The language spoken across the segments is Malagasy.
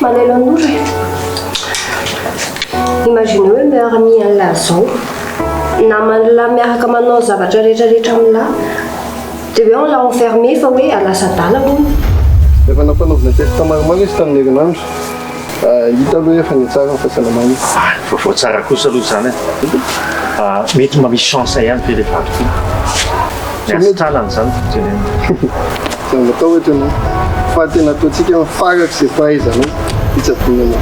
Malelon'ora. Imagine hoe miara-mi an'lahy zao namanylahy miaraka manao zavatra rehetrarehetra amin'lahy dia hoe an'lahy enfermé fa hoe alasa dala hono. Efa nampanaovina test maromaro izy tamin'ny herinandro. Hita aloha efa ny tsara ny fahasalamana. Vaovao tsara kosa aloha zany mety mba misy chance ihany fe rehefa ato miasitralany zany teneny. Zany natao hoe tena fa tena ataontsika mifaraka izay fahaizana hitsaboana na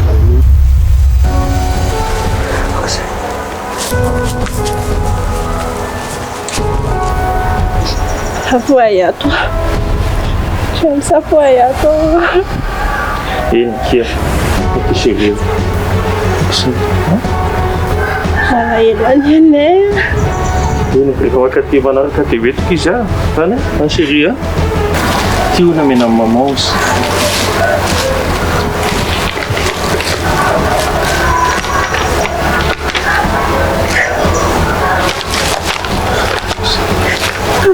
Apoay ato. Chance apoay ato. Kia. Chérie. Ela Anay. Ini berkawat kati mana kati wet kisah, kan? Chérie. Tiu na mina mamos.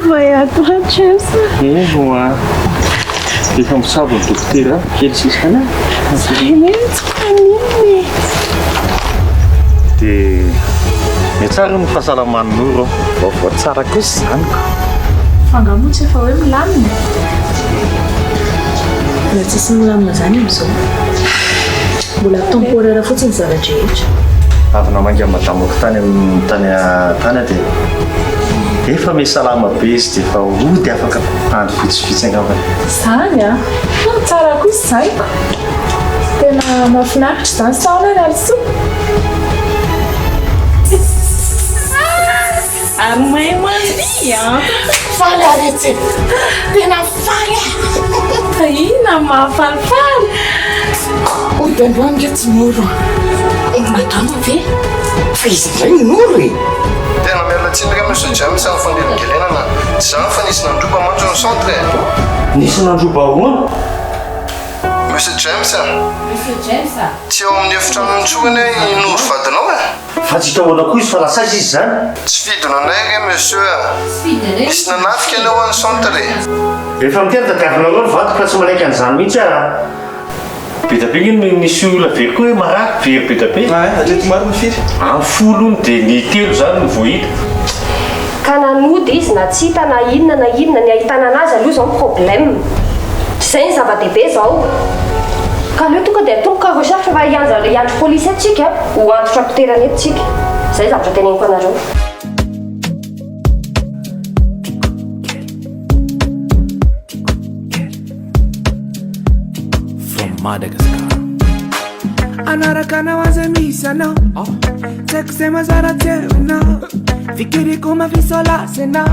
Vai ato chance. Semua. Kita sabun dokter, kiri sih sana. Ini sekali. Di tsara ny fahasalaman'olo vaovao tsara kosa zany fangamotsy efa hoe milamina na tsisy milamina zany am'izao mbola temporaire fotsiny zavatra rehetra avy namangy madamako tany amin'ny tany dia efa misy salama be izy dia efa ody afaka andro vitsivitsy angambany zany a tsara kosa zay tena mahafinaritra zany saona ny aliso Armay mandia. faly aretsy tena faly Ina mahafalifaly. ody androany nge tsy moro madama ve fa izy ndray minoro e tena mialatsindrika monsieur James amin'ny fandelingelenana tsy zany fa nisy nandroba manjo ny centre. nisy nandroba ahoana Monsieur James Monsieur James tsy eo amin'ny efitrano nitsoany inoro vadinao e fa tsy hitahoana koa izy fa lasaizy izy zany tsy fidona anay re monsieur misy nanafika anao amin'ny centre. rehefa miteny tadiavinareo ny vato fa tsy manaiky an'izany mihitsy betabe nisy olona very koa hoe marary very betabe atreto maro mifiry amin'ny folo ony dia ny telo zany no voahita Ka nanody izy na tsy hita na inona ny ahitana anazy aloha zao problème. Zay ny zava-dehibe zao. Ka aleo tonga dia tonga recherche fa hiandry police atsika ho antotra mpiterana eto tsika. Zay zavatra teneniko anareo. Madagascar. Anaraka na wazamisana sekusema zara tena fikiri kuma visola sena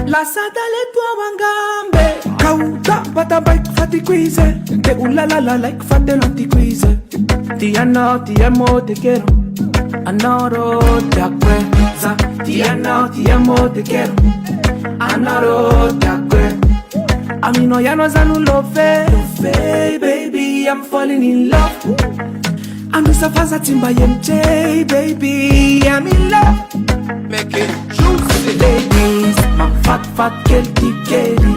la sata le tua wangambe kauta pata bike fati quize te ulala like fate lanti quize ti amo te quiero anoro te acuerda ti amo te quiero anoro te acuerda a mí no ya no es love baby I'm falling in love I'm just a fast timba MJ baby I'm in love make it juicy ladies my fat girl tikeli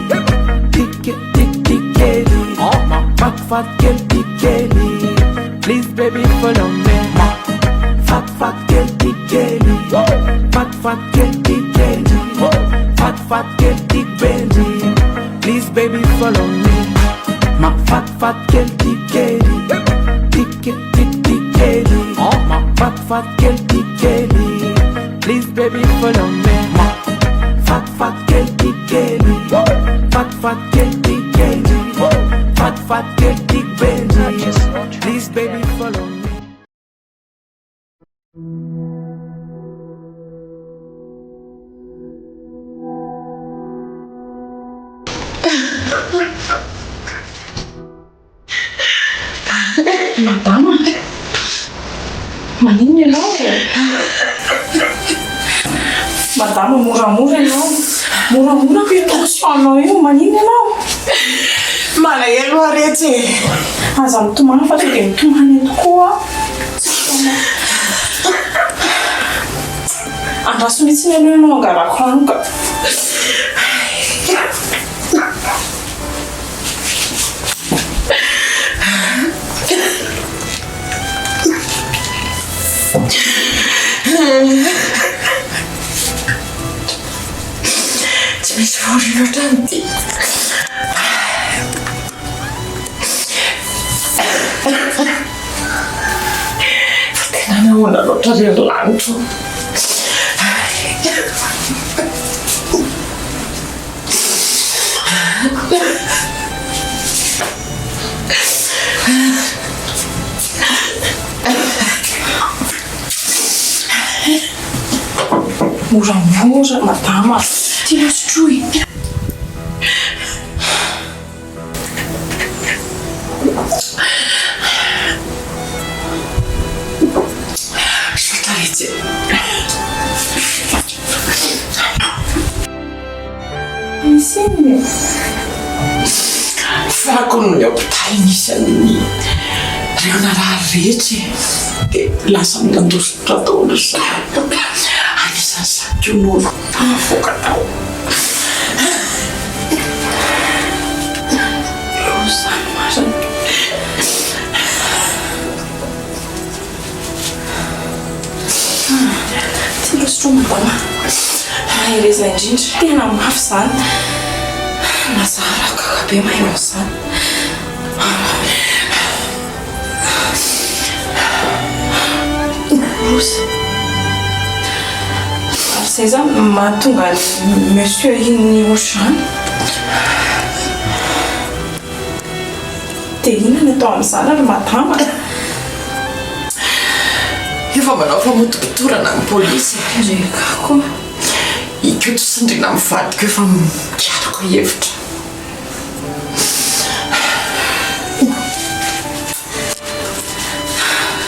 oh my fat girl tikeli please baby follow me my fat girl tikeli fat girl tikeli fat girl tikeli please baby follow me my fat girl tikeli oh my fat girl tikeli please baby follow me my fat girl tikeli fat girl tikeli fat girl tikeli please baby follow me madama manino ianao madama moramora ianao moramora ko tensionanao io manino ianao malahelo aretsy aza mitomany fa tonga dia mitomany tokoa andraso mihitsy ny aloha ianao angarako rano ka Tsy misy vory loatra nyty. Fa tena nahoana loatra rery lanitro. Moramora madama ty losotroy. Sotaretsy. Misy iny. Fako ny hôpitaly nisy amin'ny reona raha rehetra dia lasa mitandositra daholo zany. Anisan'ny sakon'olo avoaka tao. Lozany marina. Ty losotro madama. Ireza indrindra tena mafy zany. Mazara kakabe mahay zany. Rosa. Zay zany mahatonga monsieur iny otrany. Dia inona natao amin'izany ary madama? Efa manao famotom-pitorana amin'ny pôlisy. Reka koa. Iko tosindrina amin'ny vadiko efa mikarako hevitra.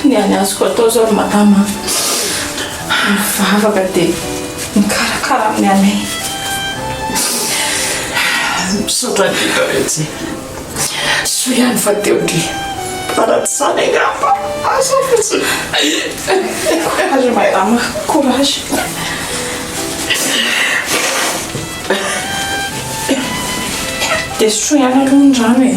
Ny any azoko atao zao ry madama. Mivavaka dia mikarakara amin'ny anay. Misaotra indrindra retsy. So ihany fa teo ndry. Paraty zany angamba. Asa fotsiny. Courage madama, courage. Dia sotroa ihany aloha ny rano e.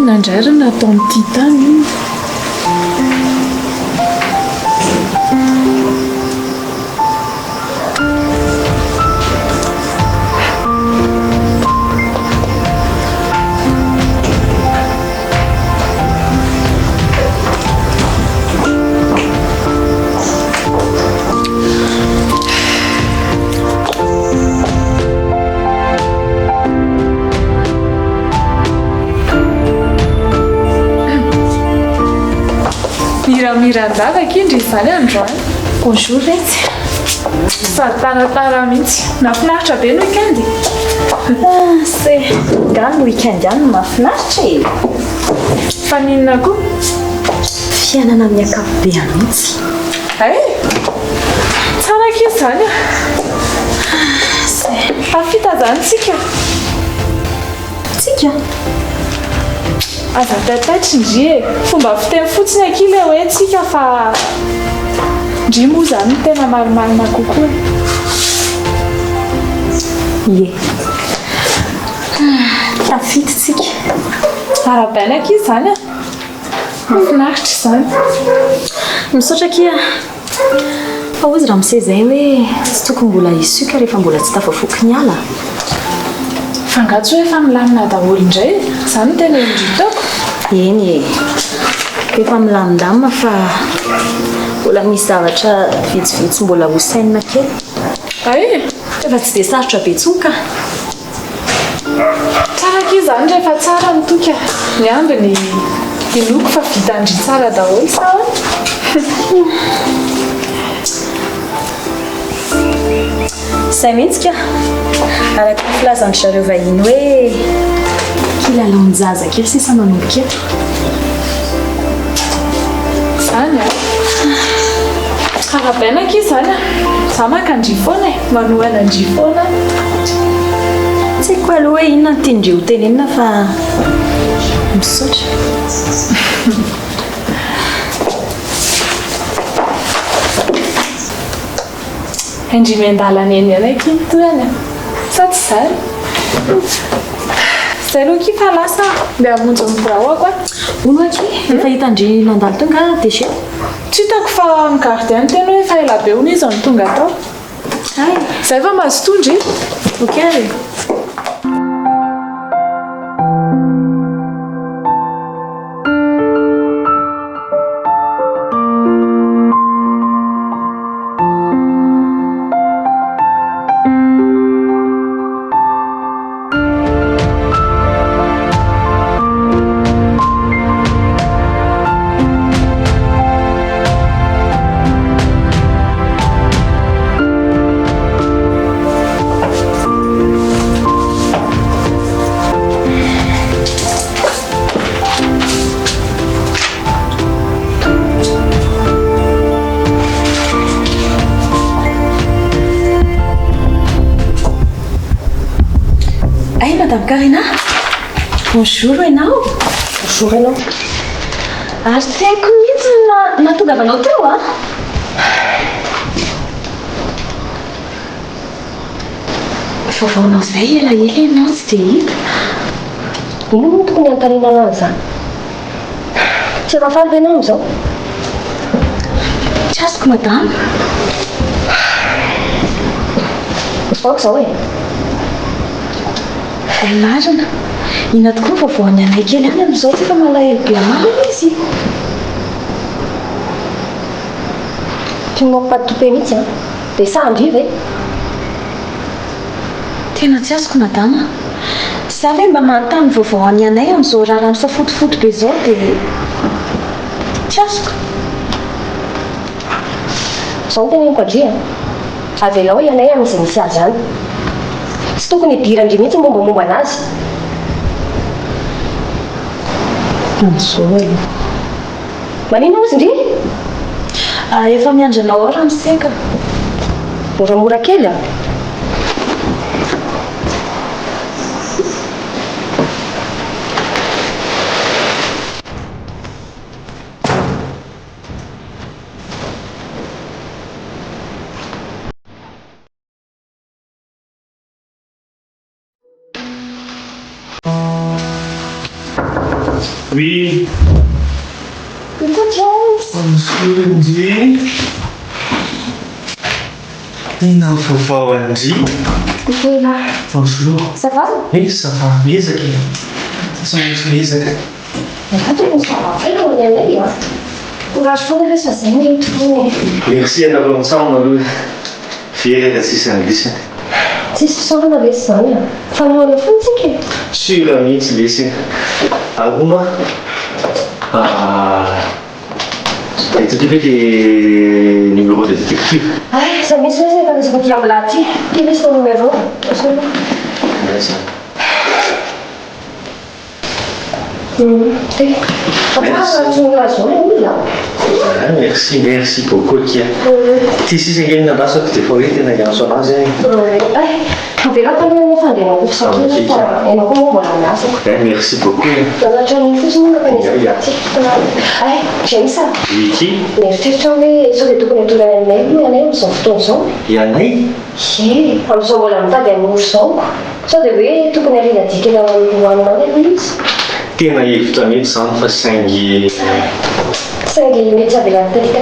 Nandrara natao amin'ity tany iny. Mirandavaka indry izany androany. Bonjour Retsy. Sady taratara mihitsy. Nafinaritra be ny weekend. Se gany ny weekend ihany no mahafinaritra e. Fa ninona koa? Fiainana amin'ny ankapobeny mihitsy. Tsara kely zany a. Tafita zany tsika. Tsika? Aza tataitra indry e. Fomba fiteny fotsiny akile hoe tsika fa ndry moa zany tena marimarina kokoa. Ie. Tafita tsika. Arabaina aky zany a. Mafinaritra zany. Misaotra kia. Fa ozy raha misy zay hoe tsy tokony mbola isoka rehefa mbola tsy tafavoky ny ala. Fangatso hoe efa milamina daholo indray. Zany tena indritako. Eny e. Efa milamindamina fa mbola misy zavatra vitsivitsy mbola hosainina kely. Efa tsy dia sarotra be tsonka. Tsara kely zany rehefa tsara mitoka. Ny ambiny ny loko fa vita andry tsara daholo sa Izay mihitsy ka. Araka ny filazan'ny zareo vahiny hoe kilalao ny zaza kely sisa manomboka eto. zany a arabainaka izy zany a za maka andrifona e manohana andrifona tsy haiko aloha hoe inona ny tiandreo ho tenenina fa misaotra andrimy andalana eny anaiky toany a sa tsy zany zay aloha ki fa lasa mbe hamonjy mibirahoako a ono aky efa hitandry nandalo tonga déchet tsy hitako fa migardien tena hoe fa elabe ono izy ny tonga atao ay zay fa mahazo tondry ok Madame Karina, bonjour enao. Bonjour enao. Ary tiako mihitsy natongavanao teo a. Vaovaonao izay elaela ianao tsy dia hita. Ino moa tokony antarina anazy zany? Tsy efa faly ianao amin'izao? Tsy azoko madame. Ataoko izao e. Marina, ina tokoa vaovaony anay kely any amin'izao tsy efa malahelo be amalana izy. Tu ne manques pas de toupet mihitsy a. Dia sa andriva e. Tena tsy azoko madama. Za ve mba manontany vaovaony anay amin'izao raharaha fa fotofoto be izao dia tsy azoko. Izao no teneniko andry a. Avelao ianay amin'izay misy azy any. Tsy tokony hidirandry mihitsy mombamomba anazy. Amin'izao e. Maninona ozy ndry? Efa miandranao ao raha miseka. Moramora kely a. Oui. Bonjour. Bonjour Andy. Non, faut pas Andy. Voilà. Bonjour. Ça va? Oui, ça va. Bisa aqui. Ça sent bisa. Merci d'avoir ensemble. Fier de si sanguis. Tsisy fisaorana ve sy zany a? Fanoana fotsika e. Sura mihitsy lesy. Alguma? Itu juga di numéro de détective. Ay, sa misy hoe efa nisy vaky amin'ny lahaty. Ty misy tao numéro. Merci. Merci, merci beaucoup. Ti si sei che adesso ti fuori na yang sono aja. Aveva parlato fa di nuovo, so che e non come buona naso. Merci beaucoup. Dalla giornata in cui sono venuta. C'è sa. Vici? Ne facciamo che so che tu con tu nel meglio, ne non so tonso. E Anay? Sì, non so vuole andare a un so. So deve tu con le ragazze che lavorano non è Luis. Tena hevitra mihitsy zany fa saingy Saingy mety avela tetika.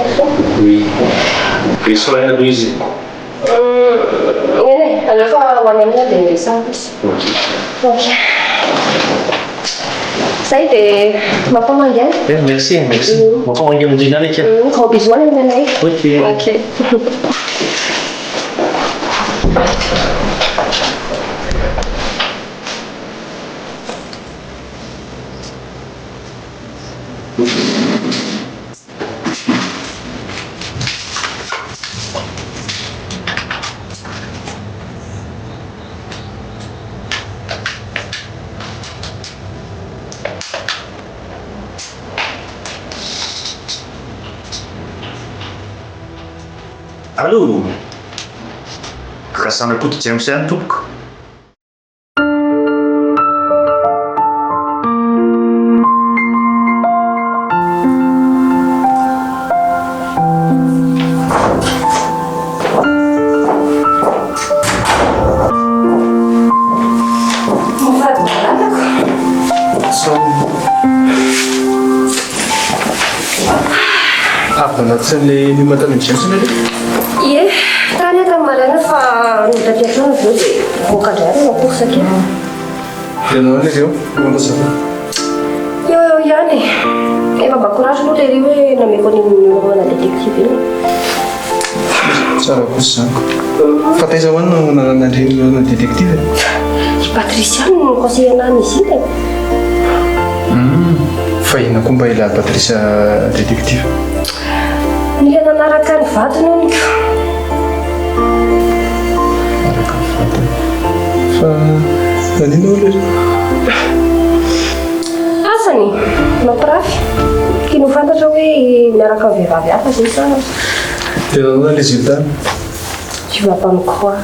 oui resoina aloha izy allora fa ho any amina dia miresaky. Ok. Zay dia mampamangy any. Merci, merci. Mampamangy amin'izay nany aka. Gros bisous any aminay. Ok. Ok. Allô, kasana kuti James ihany tompoko. Anatin'ilay nimatany James nale? Ie, tany tany maraina fa nodapiatrano aveo dia voakandray ary nakorsaka. Ianao any ireo? Mandasana? Eo ihany e. Efa mba courage aloha ilay hoe nameko ana détective iny. Tsara kosa izany. Fa taiza hoany nanandreny détective? Patricia no conseiller anany izy iny. Fa ina koa mba ila Patricia détective? Nila nanaraka ny vatiny hono ka. Araka ny vatiny. Fa nanino ilay? Asany mampirafy. Kino fantatra hoe miaraka amin'ny vehivavy hafa zay sa. Dia nanao les résultats? Tu vas pas me croire.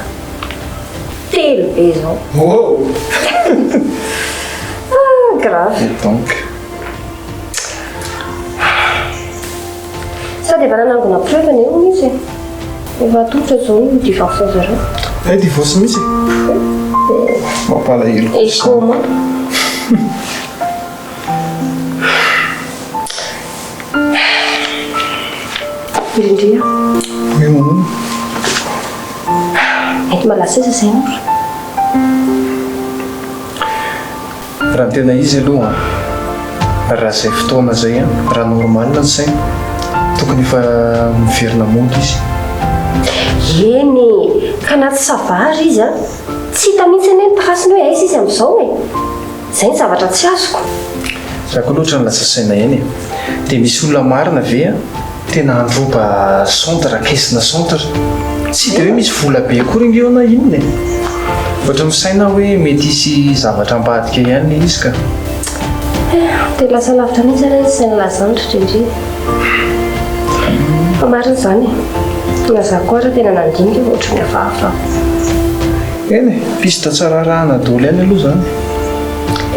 Telo be zao. Wow! Grave. Et donc? Sady efa nanangona preuve ny eo izy. Efa tongotra zao ny divorce zareo. Divorce mihitsy? Mampalahelo. Et comment? Indrindra. Oui, maman. Mety malaza izy zay andro. Raha tena izy aloha, raha izay fotoana zay raha normal ny saina, tokony efa miverina mody izy. Eny, ka naty savary izy tsy hita mihitsy anie ny traceny hoe aiza izy amin'izao e. Zay ny zavatra tsy azoko. Raha koa loatra ny lasa saina eny dia misy olona marina ve tena androba centre, kesina centre. Tsy dia hoe misy vola be akory eo na inona e. Ohatra misaina hoe mety hisy zavatra ambadika ihany izy ka. Dia lasa lavitra mihitsy anie izy saina lazandratra indrindra. Fa marina izany e. Naza koa raha tena nandinika ohatra ny hafahafa. Eny e, piste tsara rahana daholo ihany aloha izany.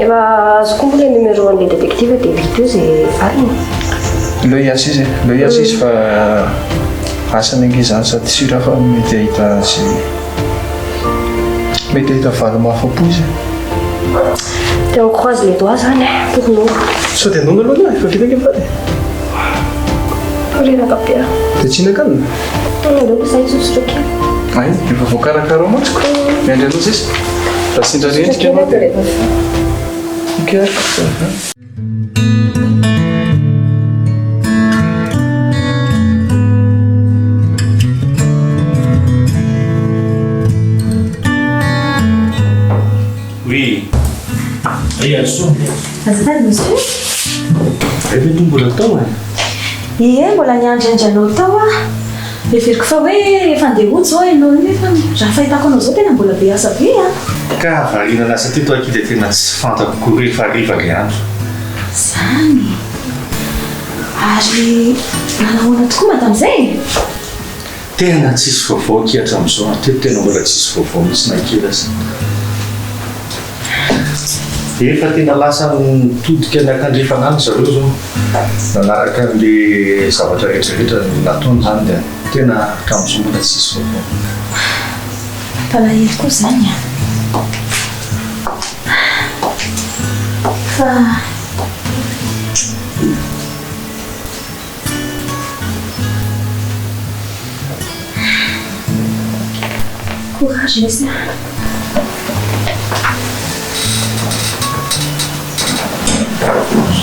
Efa azoko moa ilay numéro an'ilay détective dia vita eo izay valiny. Leo hiasa izy e, leo hiasa izy fa asany ange izany sady sira fa mety ahita izay mety ahita valo mahafapo izy. Dia on croise les doigts zany e, pour nous. Sao dia nono aloha efa vita ange vady. Renaka be. Dia tsy hinan-kanina? Aleo izay tsotsitra kely. Ay, efa voakarakara matsiko. Miandry aloha izy. Raha sindra rendrika ianao dia mikaraka. Oui. Azo. Azafady monsieur? Efa tonga mbola tao e. Ie, mbola niandriandranao tao Everiko fa hoe efa andeha hody zao ianao nefa raha fahitako anao zao tena mbola be asa be Ka variana lasa teto aky dia tena tsy fantako koa rehefa hariva ilay andro. Zany. Ary nanahoana tokoa matamin'izay? Tena tsisy vaovao aky hatramin'izao. Teto tena mbola tsisy vaovao mihitsy na kely aza. Efa tena lasa mitodika ny akandrefanany zareo zao. Nanaraka an'ilay zavatra rehetrarehetra nataony zany dia tena hatramin'izao mbola tsisy vaovao. Palahelo koa zany fa courage izy.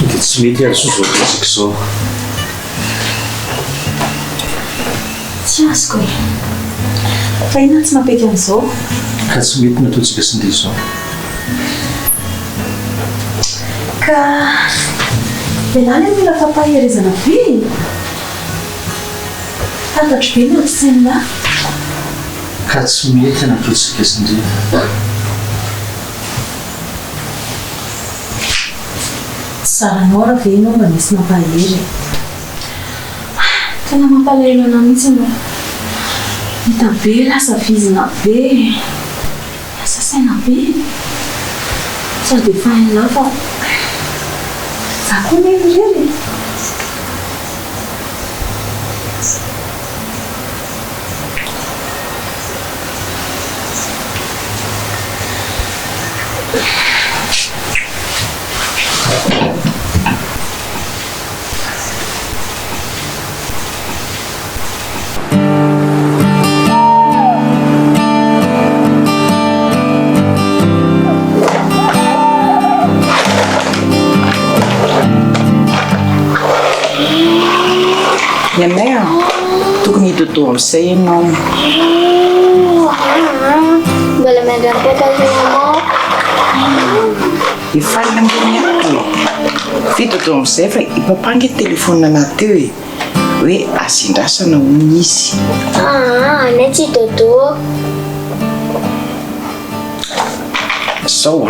Dia tsy mety azo zao betsaka izao. Tsy azoko e. Fa ina tsy mampety an'izao. Ka tsy mety nataontsika sindry izao. Ka ialahy mila fampaherezana be. Fantatro be ny saina. Ka tsy mety nataontsika sindry. Saranao raha ve ianao mba misy mampahery. Tena mampalahelo anao mihitsy ianao. hita be lasa vizina be lasa saina be sady faina fa za koa merirery Anay tokony hitoto amin'izay ianao mbola mandram-piakazinanao efaly ambony ato fitoto amin'izay fa ipapangy telefônina anaty teo hoe asindrasana hono izy anay tsy dodo sao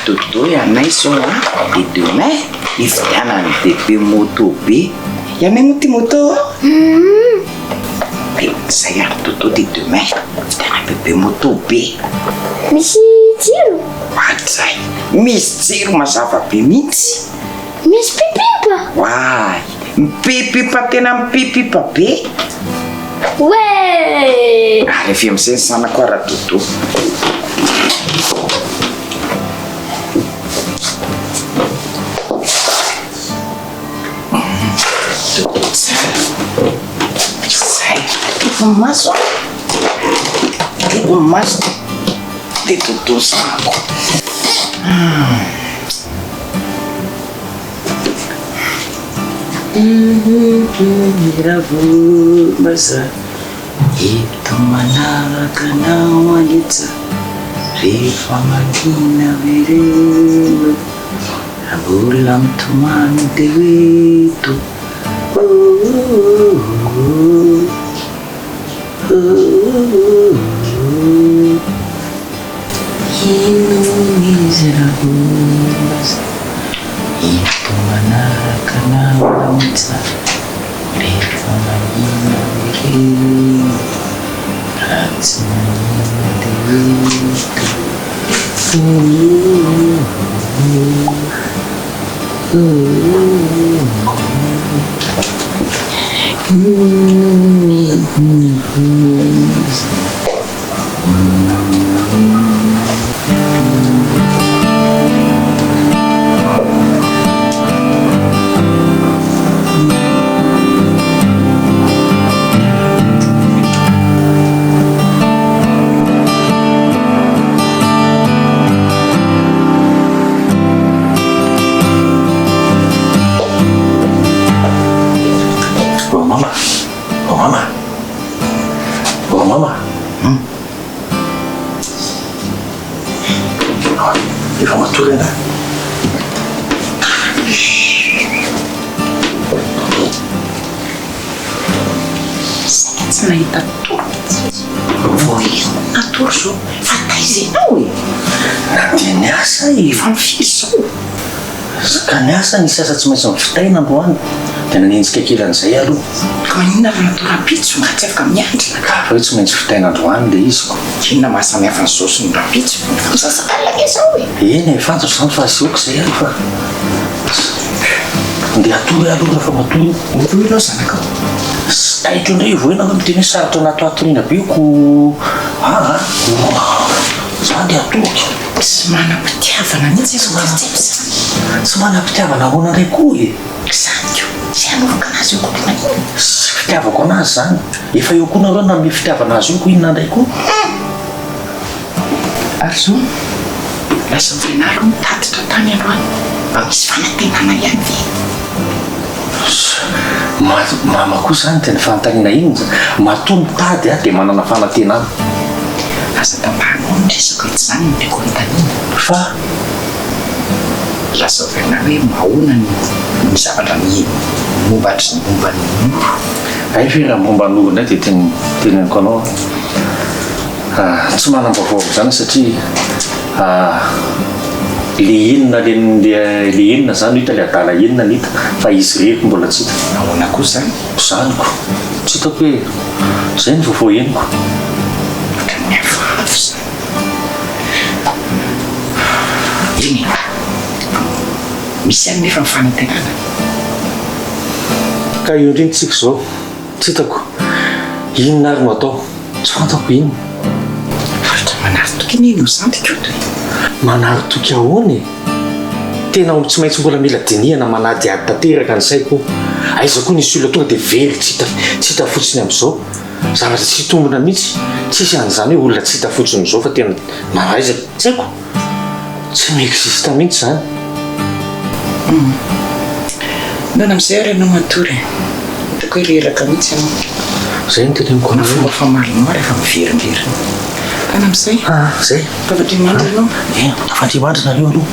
dodo anay sao de demain ividianany bebe moto be Anay mo ty moto zay ary dodo de demain vidiana bebe moto be misy jiro zay misy jiro mazava be mihitsy misy pipipa Wai mipipipa tena mipipipa be we ary avy amin'izay ny sanako ara dodo maso maso de dodo sanako Miravu basa itu manaraka nao alitsa rehefa makina vereno mbola mitomany de hoeto ino mizeravu basa itu manaraka nao alitsa rehefa makina vereno ratsy manina de nahita voaina atorso fataizenao e na dia niasa efa mifizao ka niasa nisy asa tsy maintsy mivitaina androany dia nanenjika kelan'izay aloha ka inona fa natorapitso mba tsy afaka miandrina ka fa hoe tsy maintsy vitaina androany dia izy ko inona mahasamihafa ny zao sy ny rapitso misasakalaka izao e eny e fantatro zany fa aseoko izay ary fa ndeha atory aloha rehefa matory olo ianao zanakao taitro indray voena hoe miteny hoe sarotra anato atoriana be ko za dia atoky tsy manam-pitiavana mihitsy tsy manam-pitiavana ahoana indray koa e zany io sy anovaka anazy io koa sy fitiavako anazy zany efa eo koa nareo name fitiavana azy io ko inona indray koa ary zao lasa venaro mitatitra tany androany mba misy fanantenana ihany ve mama koa zany tena fanontaniana iny matoa mitady dia manana fanantenana azaka mbanao ny resaka hoe tsy zany nodeko anontaniana fa lasa verina hoe mahona ny zavatra ny mombatry ny momba ny moro ay fe raha momba n'olo indray dia teneniko anao tsy manam-baovao zany satria le inona le inona zany hita le adala inona ny hita fa izy reko mbola tsy hita ahoana koa zany zaniko tsy hitako hoe zay ny vaovao heniko. Iny misy any nefa mifanantenana ka io indrinitsika zao tsy hitako inona ary no atao tsy fantako iny. ohatra manaritoky nino zantiko manaritoky ahoany tena tsy maintsy mbola mila dinihana manady ady tanteraka ny saiko. Aiza koa nisy olona tonga dia very tsy hita fotsiny amin'izao zavatra tsy tombona mihitsy tsisy an'izany hoe olona tsy hita fotsiny amin'izao fa tena maraiza tsy haiko tsy miexista mihitsy zany. nana amin'izay ary anao matory hitako hoe reraka mihitsy ianao zay ny teneniko na fomba famalinoara efa miverimberina kana amin'izay zay tafandriamanitra ianao tafandriamanitra nareo aloha.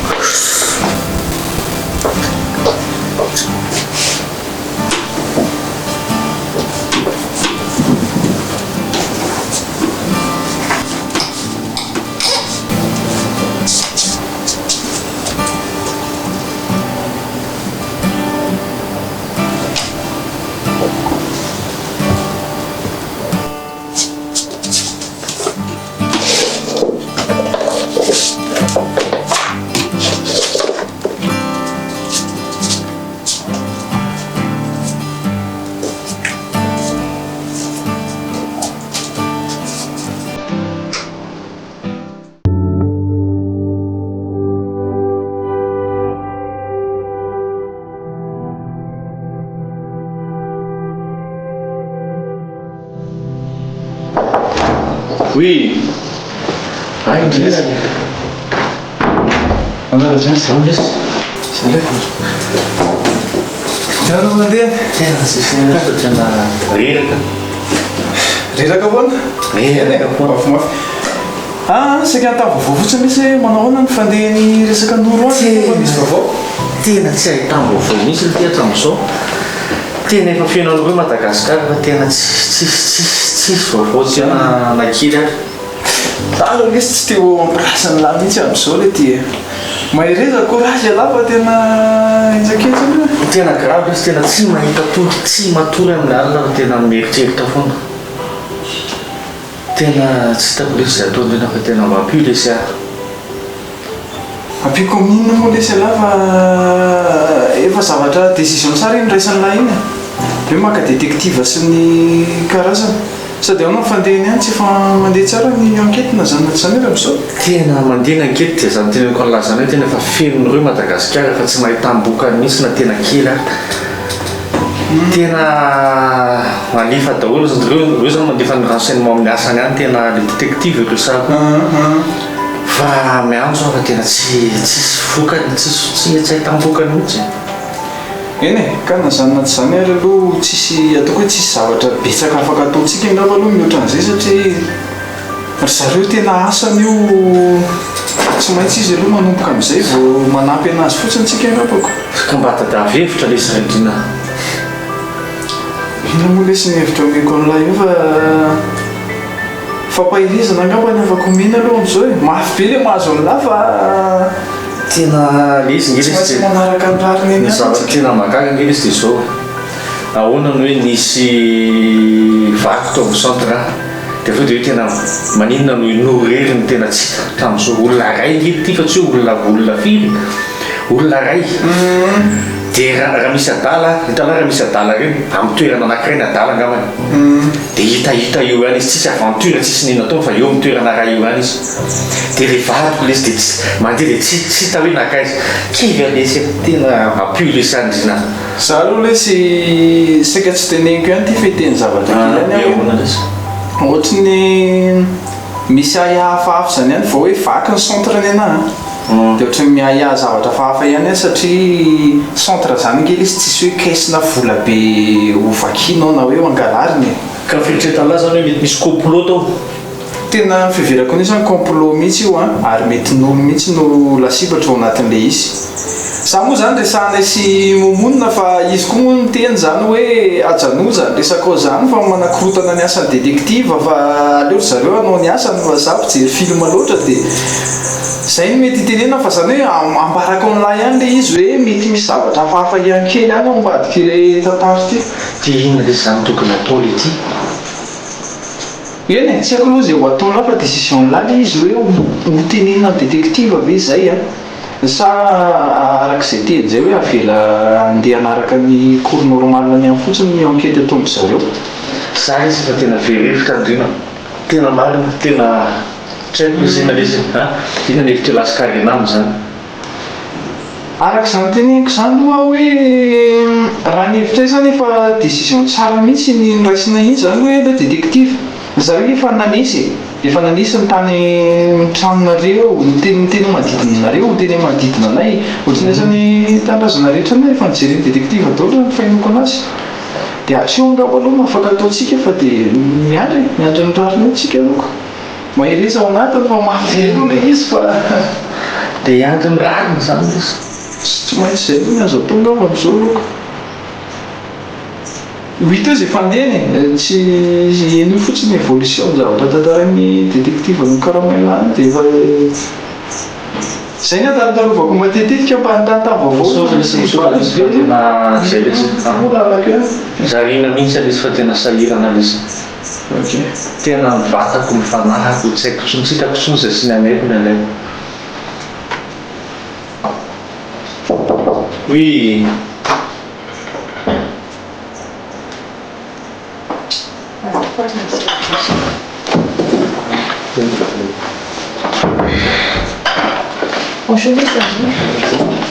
Oui. Another chance. Tiano mandeha? Tena reraka. Reraka foana? Reraka foana. Mafimafy. Saka an-tavovao fotsiny misy manao ahoana ny fandehan'ny resaka noro any misy vaovao? Tena tsy ahitany vaovao mihitsy ny teatra amin'izao. Tena efa fiainao hoe Madagasikara fa tena tsisy vaovao tsy nakiry ary. Talo lesy tsy teo ampirasany lahy mihitsy amin'izao le ty. Mahireza courage ala fa tena enjaketsany. Tena grave izy tena tsy mahita tory tsy matory amin'ny alina fa tena mieritreritra foana. Tena tsy hitako lesy izay ataony tena fa tena mampio lesy ahy. Ampiko amin'inona moa lesy ala fa efa zavatra décision tsara iny raisany lahy iny. Hoe maka détective sy ny karazany. Sady ao fandehany any tsy efa mandeha tsara ny enquête na zany amin'izao. Tena mandeha ny enquête dia zany teneniko an'lazana hoe tena efa fenon'ireo Madagasikara fa tsy mahita mbokany mihitsy na tena kely ary. Tena malefa daholo reo zany mandefa ny renseignement amin'ny asany any tena le détective resako. Fa miantso fa tena tsy vokany tsy ahitambokany mihitsy. Eny e, ka na zany na tsy zany ary aloha tsisy ataoko hoe tsisy zavatra betsaka afaka ataontsika angamba aloha mihoatra an'izay satria ry zareo tena asany io tsy maintsy izy aloha manomboka amin'izay vao manampy anazy fotsiny tsika angambako. Ka mba tadavy-hevitra lesy randrina. Ina moa lesy ny hevitra omeko an'ilay io fa fampahirizana angamba ny afaka omena aloha amin'izao e. Mafy be le mahazo an'lahy fa tena le izy tsy maintsy manaraka ny rariny eny. ny zavatra tena mahagaga angely izy dia zao ahoana ny hoe nisy vaky tao amin'ny centre dia aveo dia hoe tena maninona no noreriny tena tsy hita tamin'izao olona ray ngely ty fa tsy hoe olona firy olona ray dia raha misy adala hitala raha misy adala reny amin'ny toerana anankiray ny adala angambany dia hita eo ihany izy tsisy aventure tsisy nina taona fa eo amin'ny toerana ray eo ihany izy dia le vadiko lesy dia mandeha dia tsy hita hoe nakaizy kivy alesy tena ampio lesy andrina. Za aloha lesy saika tsy teneniko ihany ty feteny zavatra kely any ohatry ny misy hafahafa zany ihany vao hoe vaky ny centre ny anahy dia ohatry miahiahy zavatra hafahafa ihany satria centre zany ngely izy tsisy hoe kaisina vola be ho vakianao na hoe ho angalariny. Ka fieritreretana zany hoe mety misy complot tao. Tena fiverako ny zany complot mihitsy io ary mety nolo mihitsy no lasipatra ao anatin'le izy. Za moa zany resahana sy momonina fa izy koa moa ny teny zany hoe ajanoja resaka ao zany fa manakorotana ny asan'ny détective fa aleo zareo anao ny asany fa za mijery film loatra dia zay no mety itenena fa zany hoe ambarako an'lahy ihany le izy hoe mety misy zavatra hafahafa ihany kely any ao ambadiky tantara ty. Dia inona lesy zany tokony atao le ty? eny tsy haiko aloha zay ho ataonao fa décision laly izy hoe ho tenenina détective ve zay a sa arak'izay teny zay hoe avela andeha anaraka ny cours normal ny amin'ny fotsiny ny enquête ataon'ny zareo za izy fa tena verevitra andrina tena marina tena tsy haiko izay nalesy ina ny hevitra lasa karenamo zany arak'izany teneniko zany loha hoe raha ny hevitray zany efa décision tsara mihitsy ny raisina iny zany hoe le détective zareo efa nanesy ny tany mitranonareo nyteny manodidinanareo nyteny manodidina anay ohatrany zany tanindrazana rehetra na efa nijereny détective adaola ny fahinoko anazy dia atseo ndako aloha afaka ataontsika fa dia miandry ny rariny tsika aloko mahereza ao anatiny fa mahavelona izy fa dia iandry ny rariny zany izy tsy maintsy zay hoe azo atao ndao am'izao aloko 8 heures efa andehany tsy eny fotsiny évolution zavatra tantaran'ny détective ny karahamelany dia efa zay ny atantarovako matetika mba nitantavaovao zarina mihitsy alesy fa tena sahirana lesy tena mivatako mifanahako tsy haiko tsony tsy hitako tsony zay sy ny aneko ny alaiko oui Bonjour, ça va?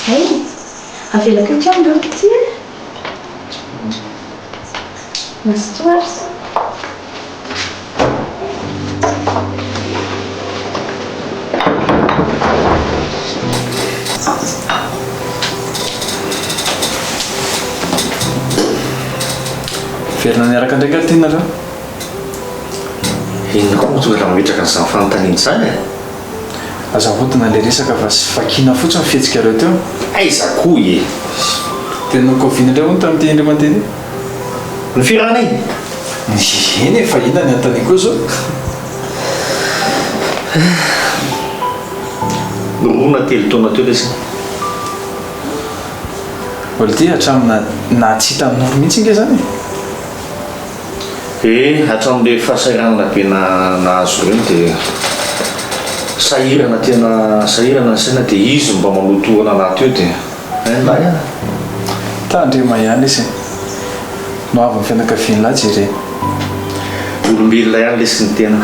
Hey, avela que tu andou aqui? Mas tu és? Verina niaraka ndraiky ary tena reo inona koa moa raha mipetraka n'izany fanontaniana izany azahodina le resaka fa sy fakina fotsiny fihetsika reo teo aiza koa e tena covid indray ho ny tamin'ity indray mandeha ny firanay eny efa ina ny antany koa zao noroana telo taona teo lesy olo ty hatramina na tsy hita amin'olo mihitsy inge zany hatramin'le fahasahiranana be nahazo reny dia sahirana tena sahirana ny saina dia izy mba manotohana anaty eo dia mba ihany tandrema ihany izy no avy ny fianakaviany lahy jere olombelona ihany lesy ny tena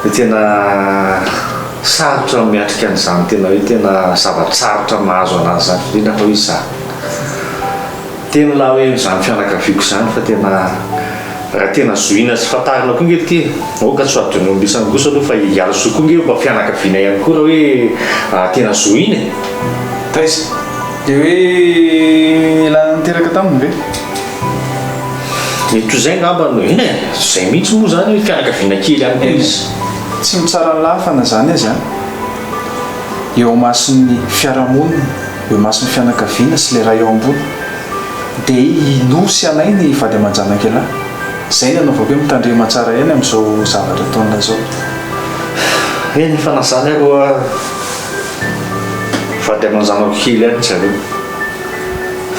dia tena sarotra miatrika an'izany tena hoe tena zava-tsarotra mahazo anazy zany indrindra fa hoe za tena laha hoe zany fianakaviako zany fa tena raha tena zoina sy fatarina koa nge ty oka tsy adony ombisany gosa aloha fa hiala soa koa nge mba fianakaviana ihany koa raha hoe tena zoina e taiza dia hoe ilana niteraka taminy ve mety zay ngamba no eny zay mihitsy moa zany hoe fianakaviana kely ihany koa izy tsy mitsara lafana zany azy a eo mason'ny fiarahamonina eo mason'ny fianakaviana sy le raha eo ambony dia inosy anay ny vady aman-janaka elahy zay ny anaovako hoe mitandrema tsara eny amin'izao zavatra taona zao eny fa nazany aroa vady aman-janako kely any zareo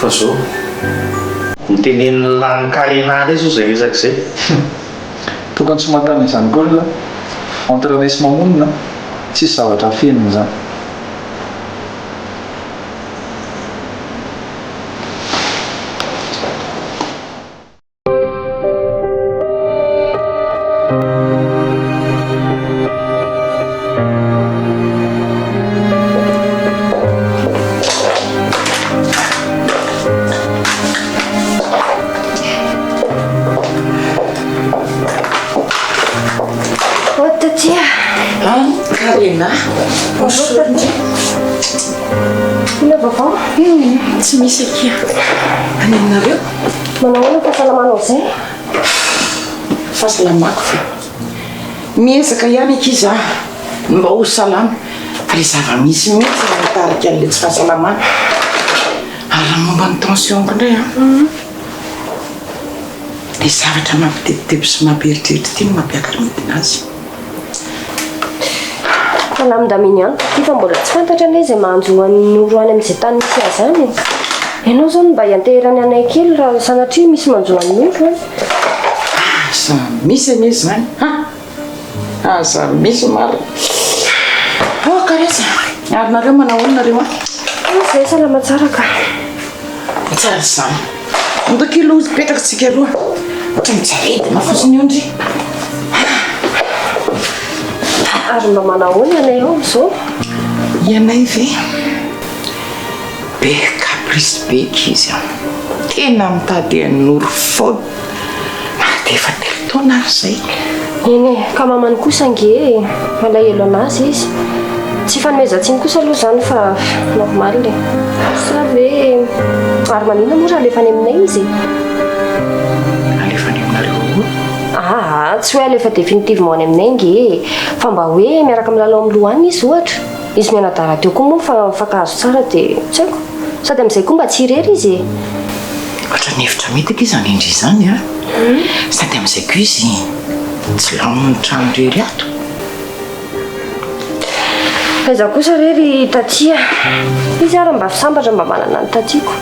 fa zao mitenenina lankarenana zao zay resaka zay tokony tsy matana izany koa la entre nesy mamonina tsisy zavatra fenina zany Karena Ina vaovao? tsy misy akia any aminareo Manao fahasalamanao zay? fahasalamako fa miezaka ihany akiza mba ho salama fa le zava-misy mihitsy mitarika an'le tsy fahasalamana raha momba ny tensionko indray a le zavatra mampitebiteby sy mampieritreritra ty no mampiakary midinazy falamindaminy ihany ty fa mbola tsy fantatra ane izay mahanjoany oroany amin'izay tany misy azy zany ianao zao mba hianteherany anay kely raha sanatria misy manjoany mihotro asa misy misy zany aza misy maro karesa ary nareo manahoanareo zay salama tsara ka tsara zany ndokilo petrakatsika aloha ohatra mijarety mafosiny io ndry ary mba manahoany anay ao zao ianay ve be caprice beky izy a tena mitady anoro fody de efa telo taona ary zay eny ka mamany kosa nge malahelo anazy izy tsy fanomezantsiny kosa aloha zany fa normal le sa ve ary manina moa raha alefany aminay izy alefany aminareo tsy hoe alefa définitivement any aminay nge fa mba hoe miaraka milalao amin'ny lohany izy ohatra izy mianadara teo koa moa mifakahazo tsara de tsy haiko sady amin'izay koa mba tsy irery izy ohatra ny hevitra metaka izy anindry izany a sady amin'izay koa izy tsy lamon'ny trano rery ato aiza kosa rery tatia izy ary mba fisambatra mba manana ny tatiako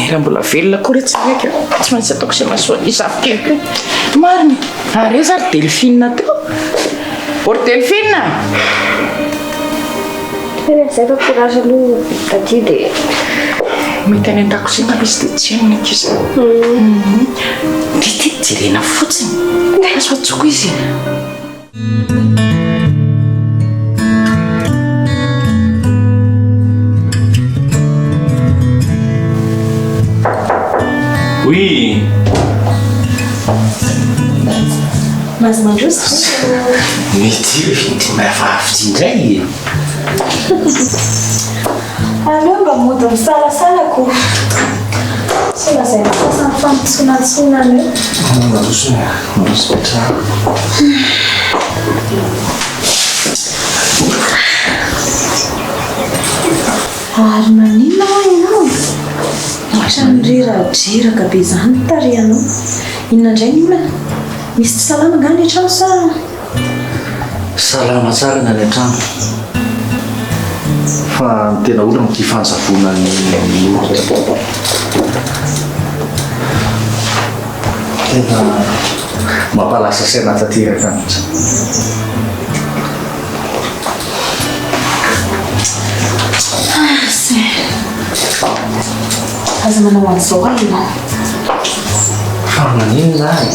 raha mbola velona koa re tsy maiky tsy maintsy ataoko se masoa isavokely mariny are zary delphine teo or delphine zay fa courage aloha tatia de mety any an-dako se malisy de tsy aminika izy ndrety jerena fotsiny aso atsoko izy Oui. Mas mandroso? Mety mahafavitsy indray. Aleo mba mody misalasalako. Tsy lazay sasany fampitsonatsonana io. Mandroso tsara. Ary maninona ho ianao? Tranorirajiraka be zany tarianao. Inona indray ny olana? Misy tsy salama nga ny trano sa? Salama tsara ny any an-trano. Fa tena olana ty fanjavona ny olo. Tena mampalasa saina tanteraka mihitsy. Aza manao an'izao ahy ianao. Fa maninona ahy?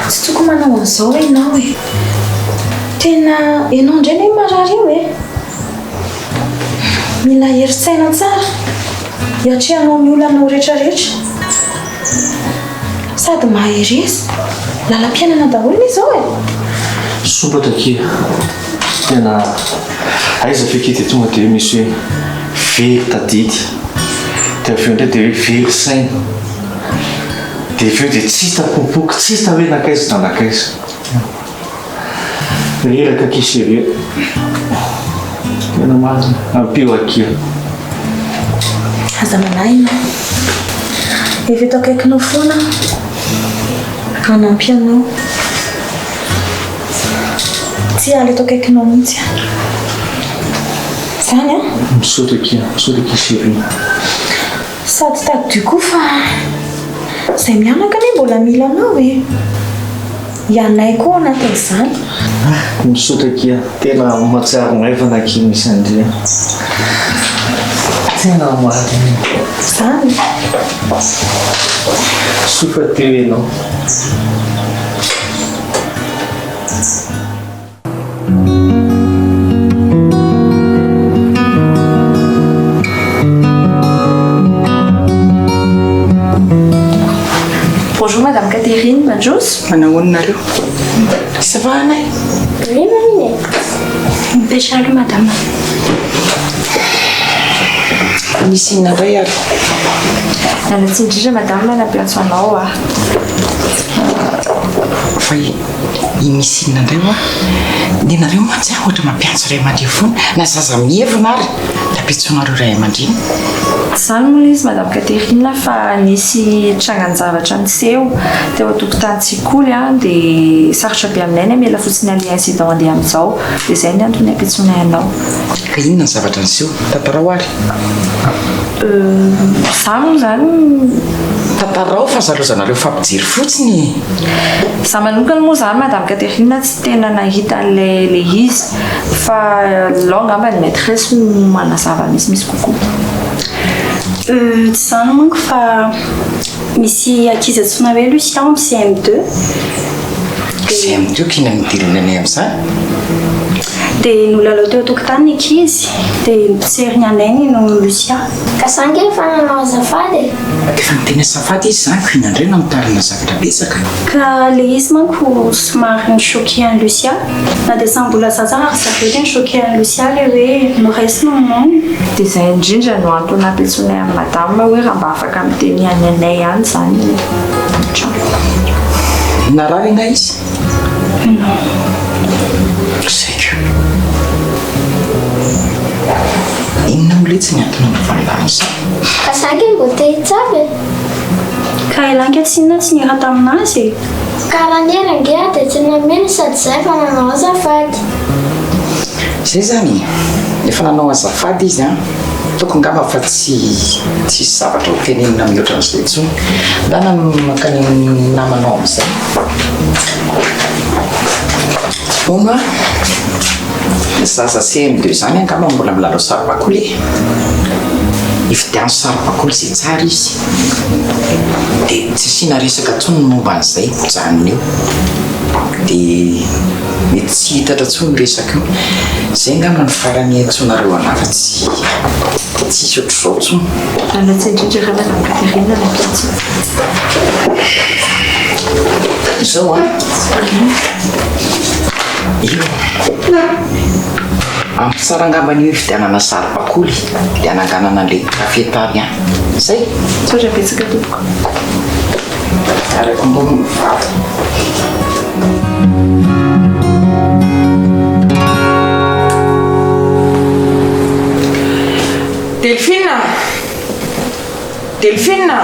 Tsy tokony manao an'izao ianao e. Tena ianao indray ny marary io e. Mila herin-tsaina tsara hiatrehanao ny olanao rehetrarehetra. Sady mahery lalam-piainana daholo izao e. Sopatra kely. Tena aiza fekety tonga dia misy hoe very tadidy dia avy eo indray dia hoe very saina dia avy eo dia tsy hita pompoky tsy hita hoe nakaiza na nakaiza reraka kisy tena marina ampio akely aza manahy ianao efa eto akaikinao foana hanampy anao tsy haly eto akaikinao mihitsy zany a misaotra kisy sady tadio koa fa zay mianaka ane mbola mila anao e Anay koa anatin'izany misaotra kia tena mahatsiaro anay fa nankiny misy andria tena marina zany sofa teo ianao Bonjour Madame Catherine, bonjour. Manahoanareo? Ça va Anay? Oui, mamie. Mipetraka Madame. Misy inona indray ary? Nanatsindrindra Madame nampiantso anao Fa fa misy inandreo a de nareo matsy ohatra mampiantso ray aman-dreny foana na zaza mihevina ary tapitsonareo ray aman-dreny zany moa izy madame Katerina fa nisy trangan-javatra niseho teo atokotantsikoly a dia sarotra be aminay ny amela fotsiny ali incident andeha amin'izao dia izay ny antony ampitsonay anao ka inona ny zavatra niseho tantarao ary za moa zany tantarao fa zalozanareo fampijery fotsiny za manokana moa zany madame Katerina tsy tena nahita an'le izy fa lao ngamba ny maîtresse manazava misimisy kokoa tsy zany manko fa misy ankizy antsona hoe Lucien amin'ny CM2 CM2 kina midirina anay amin'izany dia nolalao teo tokotany ny ankizy dia nipotsery ny Anay no Lucien ka sange efa nanao azafady efa niteny azafady izy zany ko inandrena mitarina zavatra betsaka ka le izy manko somary nichoqué an Lucien na dia sa mbola zaza ary zareo hoe nichoqué an Lucien le hoe noraiky no monina dia izay indrindra no antony ampitsonay amin'ny madame hoe raha mba afaka miteny any Anay ihany zany narary ina izy non saiko inona moletsy ny antony mivalany zany ka sange mbo te hitsaby ka ilankatsina tsy niraha taminazy karaha nyerange dia tsy nameny sady zay fa nanao azafady zay zany efa nanao azafady izy a tokony ngamba fa tsy zavatra hotenenina mihoatra n'izay intsony dana makany namanao amin'izay oma zaza CM2 zany angamba mbola milalao saribakoly ifidiano saribakoly zay tsara izy dia tsy asiana resaka ntsony momba an'izay janony eo dia mety tsy hitatra ntsony resaka io zay ngamba ny farany antsonareo anafa tsy isy ohatr'izao ntsony anatsy indrindra raha madame Katerina nampiantso izao a io amin'ny tsara angambany io fidianana saribakoly dia ananganana le kafetary a zay sotra betsaka tompoko araka mbo mivava Delphine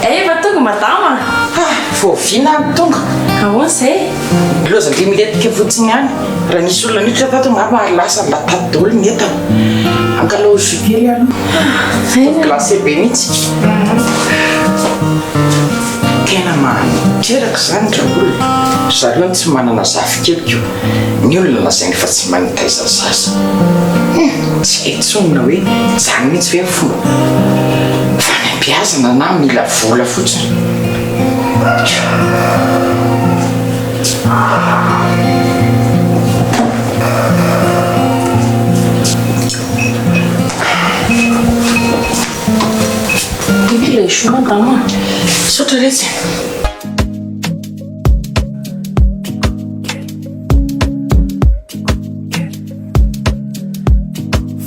efa tonga madama fo vina tonga ahoana zay loza le miletika fotsiny any raha nisy olona nitra tato ngamba lasa latady daholo ny entana ankalao zokely aloha glasé be mihitsy tena maneraka zany dra olona zareo ny tsy manana zafy keliko ny olona lazainy fa tsy manitaiza zaza tsy etsonina hoe zany mihitsy hoe fomba fanambiazana na mila vola fotsiny le chou madame sotra retsy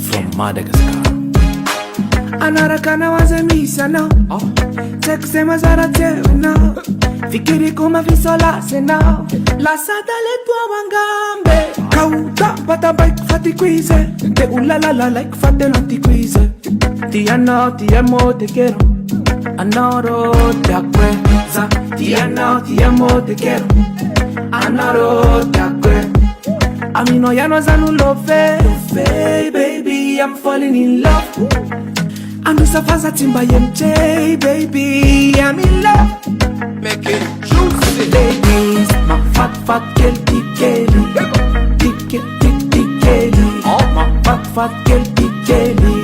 from Madagascar anaraka nawaza misana tsaiko zay mazara tsevinao fikiriko mafisola senao lasada le tua wangambe kauta batabaiko fatiko izy de ulalalalaiko fatelo antiko izy ti anao ti amo te quero anoro te acqueza ti anao ti amo te quero anoro te acque amino yano zanu love baby I'm falling in love anusafaza timba yemche baby I'm in love make it juicy ladies my fat girl tikeli tikeli oh my fat girl tikeli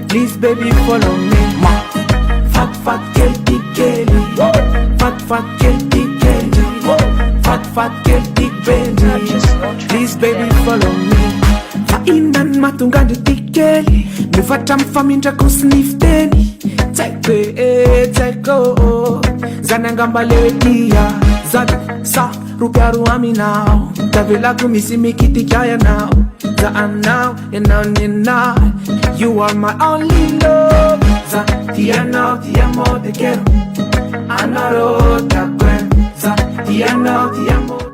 please baby follow me my fat girl tikeli fat girl tikeli fat girl tikeli please baby follow me fa inan matungande tikeli mivatra mifamindrako sy nifteny tsaiko zany angambale dia zady sa rupiaro aminao tavelako misy mikitika yanao za anao yanao you are my only love za ti amo te quero anaro te acquento no ti amo